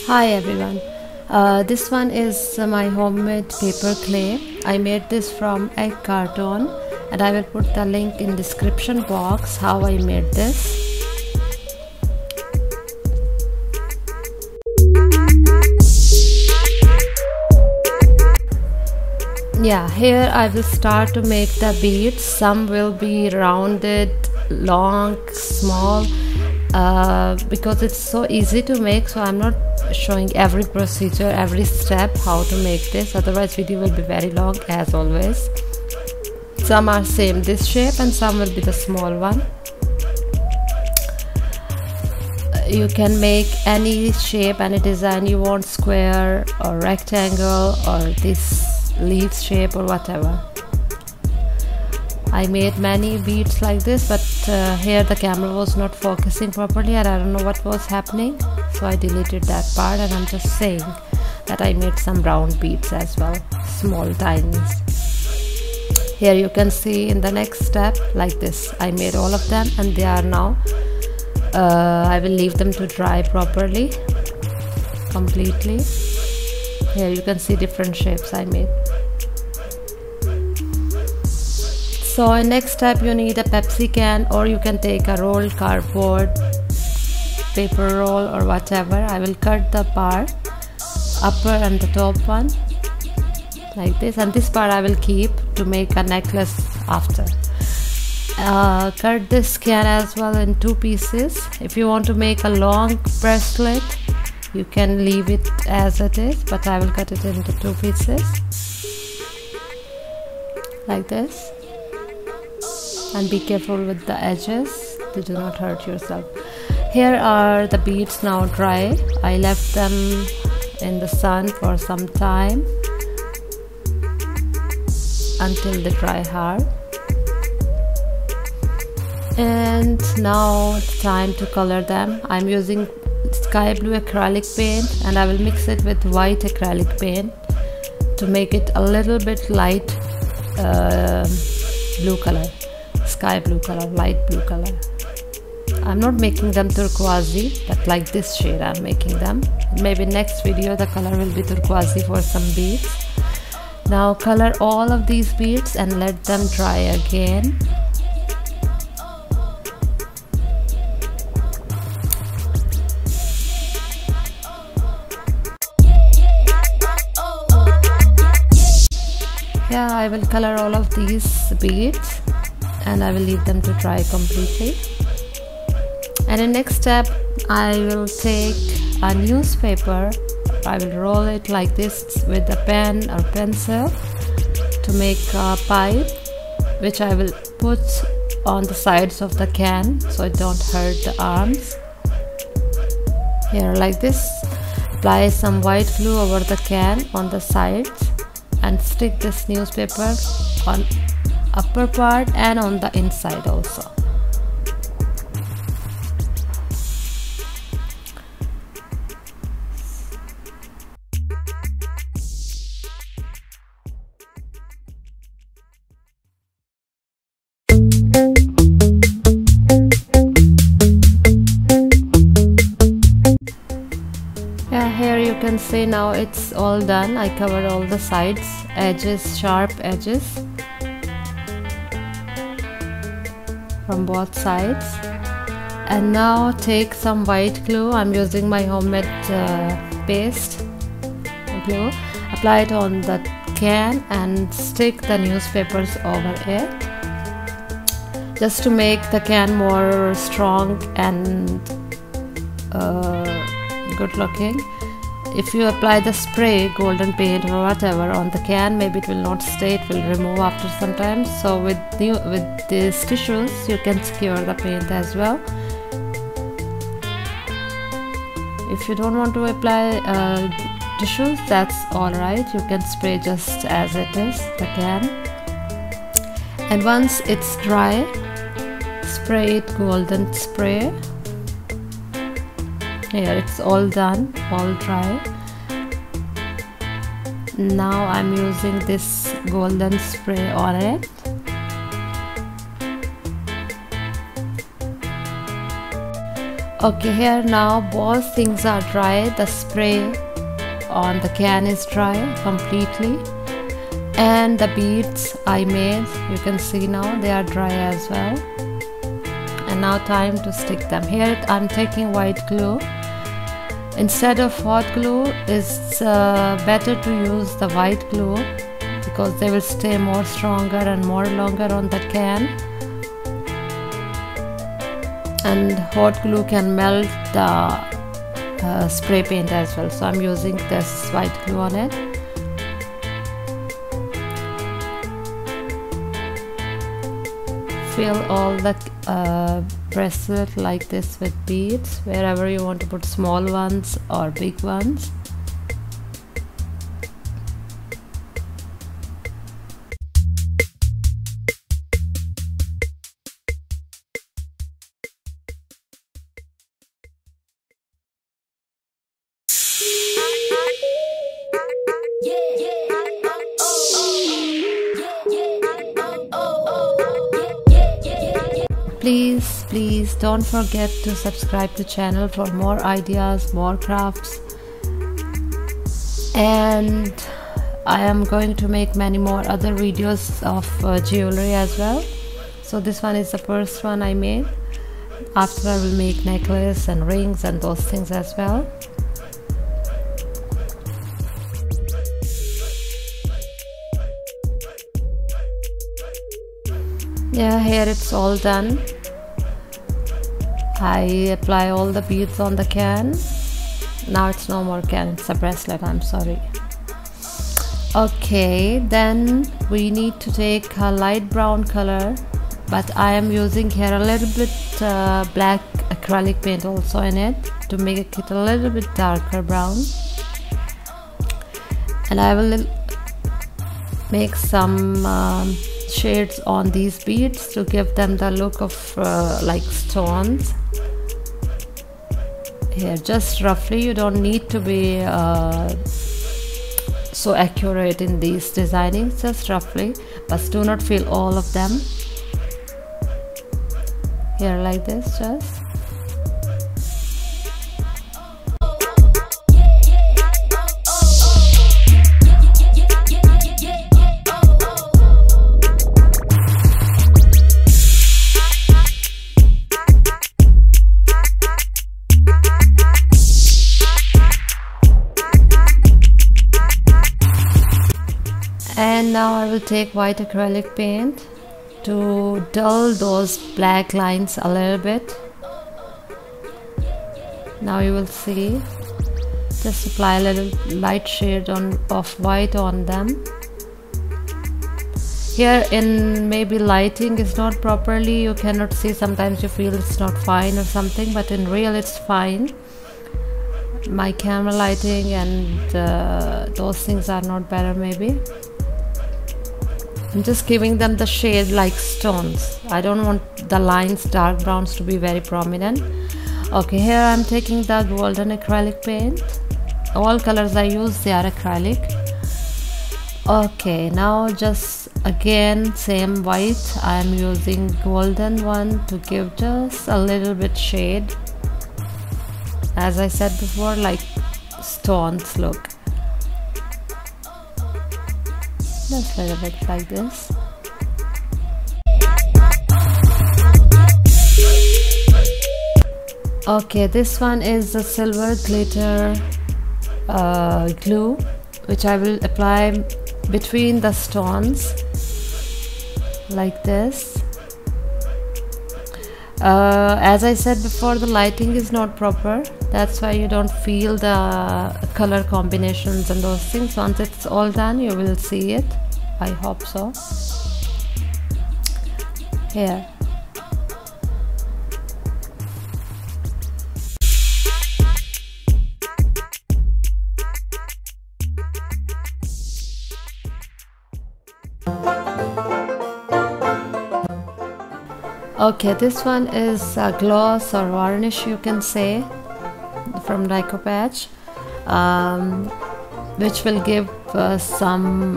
Hi everyone, this one is my homemade paper clay. I made this from egg carton and I will put the link in description box how I made this. Yeah, here I will start to make the beads. Some will be rounded, long, small, because it's so easy to make, so I'm not showing every procedure, every step how to make this, otherwise video will be very long as always. Some are same this shape and some will be the small one. You can make any shape, any design you want, square or rectangle or this leaf shape or whatever. I made many beads like this, but here the camera was not focusing properly and I don't know what was happening, so I deleted that part, and I'm just saying that I made some round beads as well, small tiny. Here you can see in the next step like this I made all of them, and they are now I will leave them to dry properly completely. Here you can see different shapes I made. So in next step you need a Pepsi can, or you can take a rolled cardboard paper roll or whatever. I will cut the part, upper and the top one like this, and this part I will keep to make a necklace after. Cut this can as well in two pieces. If you want to make a long bracelet you can leave it as it is, but I will cut it into two pieces like this. And be careful with the edges, they do not hurt yourself. Here are the beads now dry. I left them in the sun for some time until they dry hard. And now it's time to color them. I'm using sky blue acrylic paint and I will mix it with white acrylic paint to make it a little bit light blue color, sky blue color, light blue color. I'm not making them turquoisey, but like this shade I'm making them. Maybe next video the color will be turquoisey for some beads. Now color all of these beads and let them dry again. Yeah, I will color all of these beads and I will leave them to dry completely. And in next step I will take a newspaper, I will roll it like this with a pen or pencil to make a pipe, which I will put on the sides of the can so it don't hurt the arms. Here like this, apply some white glue over the can on the sides and stick this newspaper on upper part and on the inside also. Yeah, here you can see now it's all done. I covered all the sides, edges, sharp edges from both sides. And now take some white glue. I'm using my homemade paste glue. Apply it on the can and stick the newspapers over it, just to make the can more strong and good looking. If you apply the spray, golden paint or whatever on the can, maybe it will not stay, it will remove after some time. So with these tissues you can secure the paint as well. If you don't want to apply tissues, that's alright, you can spray just as it is, the can. And once it's dry, spray it golden spray. Here it's all done, all dry. Now I'm using this golden spray on it. Okay, here now both things are dry. The spray on the can is dry completely, and the beads I made, you can see now they are dry as well. And now time to stick them. Here I'm taking white glue. Instead of hot glue, it's better to use the white glue because they will stay more stronger and more longer on the can. And hot glue can melt the spray paint as well, so I'm using this white glue on it. Fill all the bracelet like this with beads wherever you want to put, small ones or big ones. Please don't forget to subscribe to the channel for more ideas, more crafts, and I am going to make many more other videos of jewelry as well. So this one is the first one I made. After I will make necklace and rings and those things as well. Yeah, here it's all done. I apply all the beads on the can. Now it's no more can, it's a bracelet, I'm sorry. Okay, then we need to take a light brown color, but I am using here a little bit black acrylic paint also in it to make it a little bit darker brown. And I will make some shades on these beads to give them the look of like stones. Here, just roughly, you don't need to be so accurate in these designings, just roughly, but do not fill all of them. Here like this, just. And now I will take white acrylic paint to dull those black lines a little bit. Now you will see, just apply a little light shade of white on them. Here in maybe lighting is not properly, you cannot see, sometimes you feel it's not fine or something, but in real it's fine. My camera lighting and those things are not better maybe. I'm just giving them the shade like stones. I don't want the lines, dark browns, to be very prominent. Okay, here I'm taking the golden acrylic paint. All colors I use, they are acrylic. Okay, now just again same white. I'm using golden one to give just a little bit shade. As I said before, like stones look. Just a little bit like this. Okay, this one is the silver glitter glue, which I will apply between the stones like this. As I said before, the lighting is not proper, that's why you don't feel the color combinations and those things. Once it's all done, you will see it, I hope so. Here. Okay, this one is a gloss or varnish, you can say, from Dico Patch, which will give some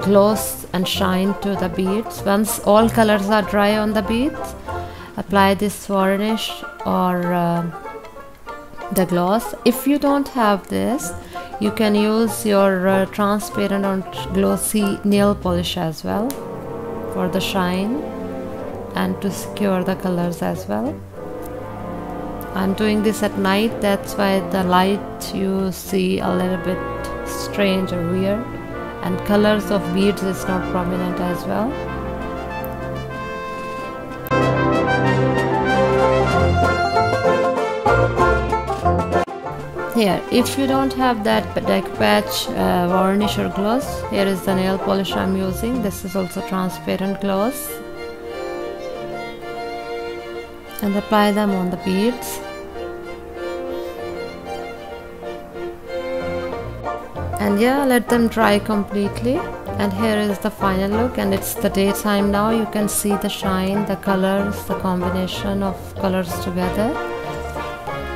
gloss and shine to the beads. Once all colors are dry on the beads, apply this varnish or the gloss. If you don't have this, you can use your transparent or glossy nail polish as well for the shine and to secure the colors as well. I'm doing this at night, that's why the light you see a little bit strange or weird, and colors of beads is not prominent as well. Here, if you don't have that deck patch varnish or gloss, here is the nail polish I'm using. This is also transparent gloss, and apply them on the beads. And yeah, let them dry completely. And here is the final look, and it's the daytime now. You can see the shine, the colors, the combination of colors together.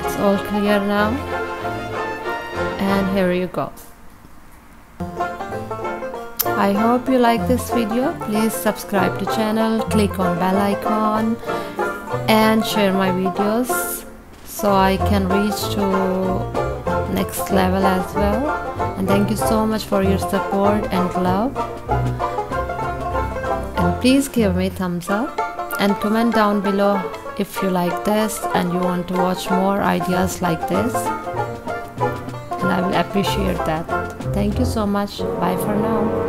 It's all clear now. And here you go. I hope you like this video. Please subscribe to channel, click on bell icon and share my videos so I can reach to next level as well. And thank you so much for your support and love. And please give me thumbs up and comment down below if you like this and you want to watch more ideas like this. And I will appreciate that. Thank you so much. Bye for now.